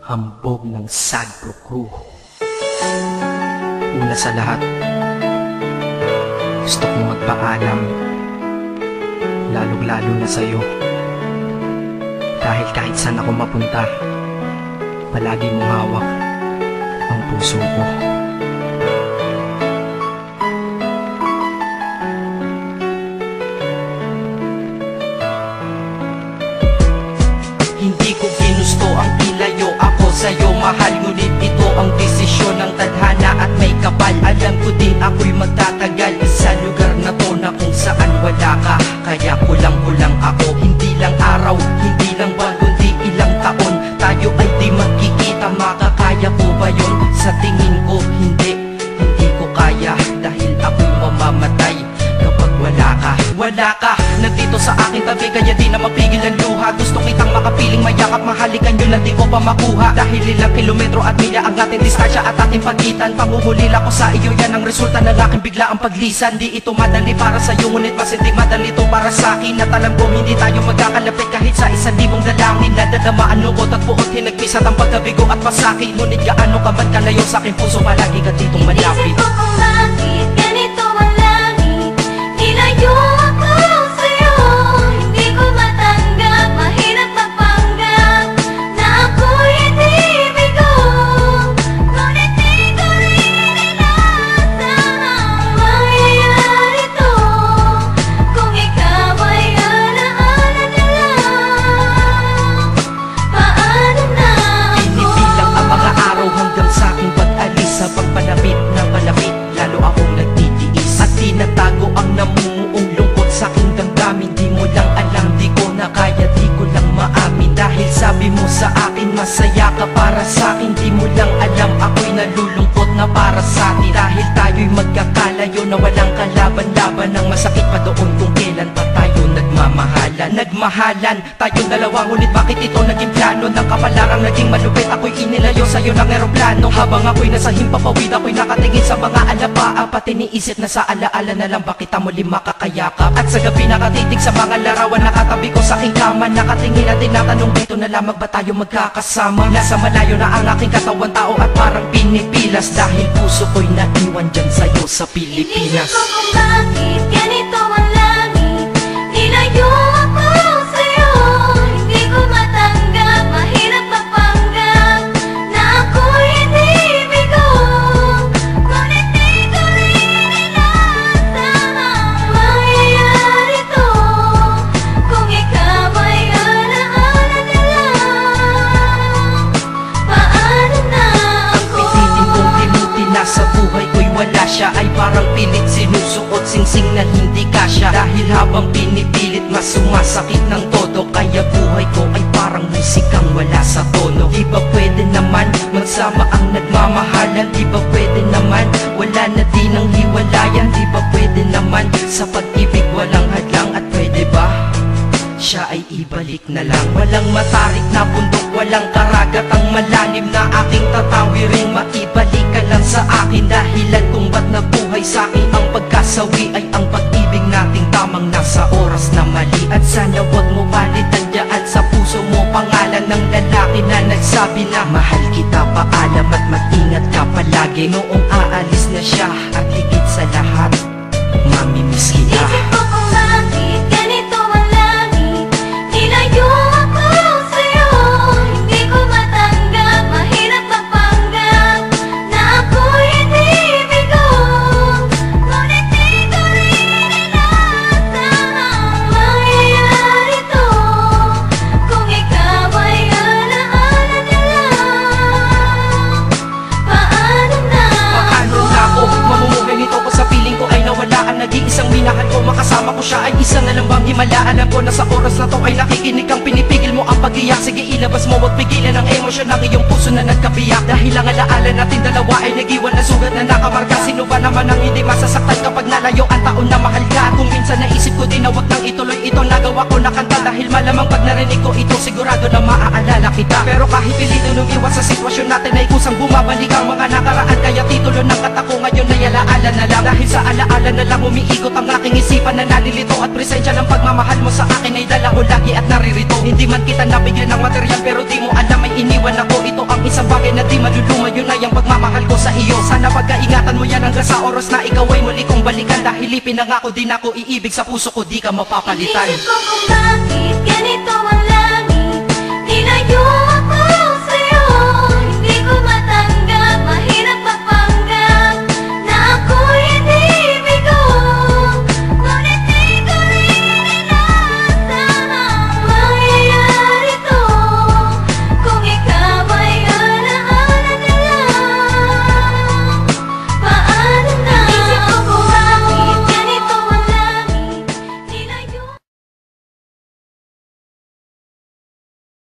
hambog ng Sagpro Crew. Una sa lahat, gusto kong magpaalam, lalong-lalo na sa'yo. Dahil kahit saan ako mapunta, palagi mong hawak ang puso ko. Hindi ko ginusto ang ilayo ako sa'yo, mahal. Ngunit ito ang desisyon ng tadhana at may kapal. Alam ko din ako'y magtatagal sa lugar na to na kung saan wala ka. Kaya kulang-kulang ako, hindi lang araw, hindi lang buwan, kundi ilang taon. Tayo ay di magkikita, makakaya ko ba yun? Sa tingin ko hindi ko kaya. Dahil ako'y mamamatay kapag wala ka. Wala ka, nandito sa aking tabi, kaya di na mapigil ang luha. Gusto kitang makapiling mayakap, mahalikan yun na di ko pa makuha. Dahil ilang kilometro at milya ang ating distansya at ating pagitan. Panguhulila ko sa iyo, yan ang resulta ng aking biglaang paglisan. Di ito madali para sa'yo, ngunit mas hindi madali ito para sa'kin. At alam ko hindi tayo magkakalapit kahit sa 1,000 dalangin. Nadadamaan lungkot at puot, hinagpisat ang pagkabigo at pasakit. Ngunit gaano ka man kalayo sa aking puso, palagi ka ditong malapit. Inisip ko kung bakit ganito ang langit, nilayo ako sa'yo. Hindi ko matanggap, mahirap magpanggap na ako'y hindi bigo. Ngunit di ko rin inasahang mangyayari to. Kung ikaw ay alaala na lang, paano na ako? Pinipilang ang mga araw hanggang sa aking pag-alis. Sa pagpalapit ng palapit, lalo akong nagtitiis. At tinatago ang namumuong lungkot sa aking damdamin. Di mo lang alam, di ko na kaya, di ko lang maamin. Dahil sabi mo sa akin, masaya ka para sa akin. Di mo lang alam, ako'y nalulungkot na para sa atin. Dahil tayo'y magkakalayo na walang kalaban-laban. Ang masakit pa doon kung kailan pa tayo nagmamahalan. Nagmahalan tayong dalawa, ngunit bakit ito naging plano? Ng kapalarang naging malupit, ako'y inilayo sa'yo ng eroplano. Habang ako'y nasa himpapawid, ako'y nakatingin sa mga alapaa. Pati niisip na sa alaala na lang, bakit ang muli makakayakap? At sa gabi nakatitig sa mga larawan, nakatabi ko sa aking kama. Nakatingin at tinatanong, dito na lamang ba tayo magkakasama? Nasa malayo na ang aking katawan, tao at parang pinipilas. Dahil puso ko'y naiwan dyan sa'yo sa Pilipinas. Inisip ko kung bakit ganito ang langit, nilayo ako sa'yo. Hindi ko matanggap, mahirap magpanggap na ako'y hindi bigo. Ngunit di ko rin inasahang mangyayari to. Kung ikaw ay alaala na lang, paano na ako? Pinitin kong limutin na sa buhay ko'y wala siya. Ay parang pilit sinusuot, singsing na hindi kasya. Dahil habang pinipilit, mas sumasakit ng todo. Kaya buhay ko ay parang musikang wala sa tono. Di ba pwede naman magsama ang nagmamahalan? Di ba pwede naman wala na din ang hiwalayan? Di ba pwede naman sa pag-ibig walang hadlang? At pwede ba siya ay ibalik na lang? Walang matarik na bundok, walang karagat ang malalim na aking tatawirin. Maibalik ka lang sa akin, dahilan kung ba't nabuhay sa akin ang pagkasawi ay ang pag-ibig nating tamang nasa oras na mali. At sana wag mo palitan dyan sa puso mo pangalan ng lalaki na nagsabi na mahal kita, paalam at mag-ingat ka palagi. Noong aalis na siya at higit sa lahat, mamimiss kita. Inisip ko kung bakit ganito ang langit, nilayo ako sa'yo. Hindi ko matanggap, mahirap magpanggap na ako'y hindi bigo. Ngunit di ko rin inasahang mangyayari to. Kung ikaw ay alaala na lang, paano na Paano na ako mamumuhay nito ko sa piling ko ay nawalaan? Nag-iisang minahal ko, makasama ko siya ay isa na lang bang himala? Alam ko na sa oras na to ay nakikinig kang pinipigil mo ang pag-iyak. Sige ilabas mo, wag pigilan ang emosyon ng iyong puso na nagkabiyak. Dahil ang alaala natin dalawa ay nag-iwan na sugat na nakamarka. Sino ba naman ang hindi masasaktan kapag nalayo ang taon na mahal ka? Kung minsan naisip ko din na wag nang ituloy ito, nagawa ko na kanta. Dahil malamang pag narinig ko ito, sigurado na maaalala kita. Pero kahit pilito lumiwas sa sitwasyon natin ay kusang bumabalik ang mga nakaraan. Kaya titulo ng kata ko ngayon ay alaala na lang. Dahil sa alaala na lang umiikot ang aking isipan na nalilito. At presensya ng pagmamahal mo sa akin ay dala ko lagi at naririto. Hindi man kita nabigyan ng material, pero di mo alam ay iniwan ako. Ito ang isang bagay na di maluluma, yun ay ang pagmamahal ko sa iyo. Sana pagkaingatan mo yan hanggang sa oras na ikaw ay muli kong balikan. Dahil ipinangako din ako, iibig sa puso ko di ka mapapalitan. Inisip ko kung bakit ganito ang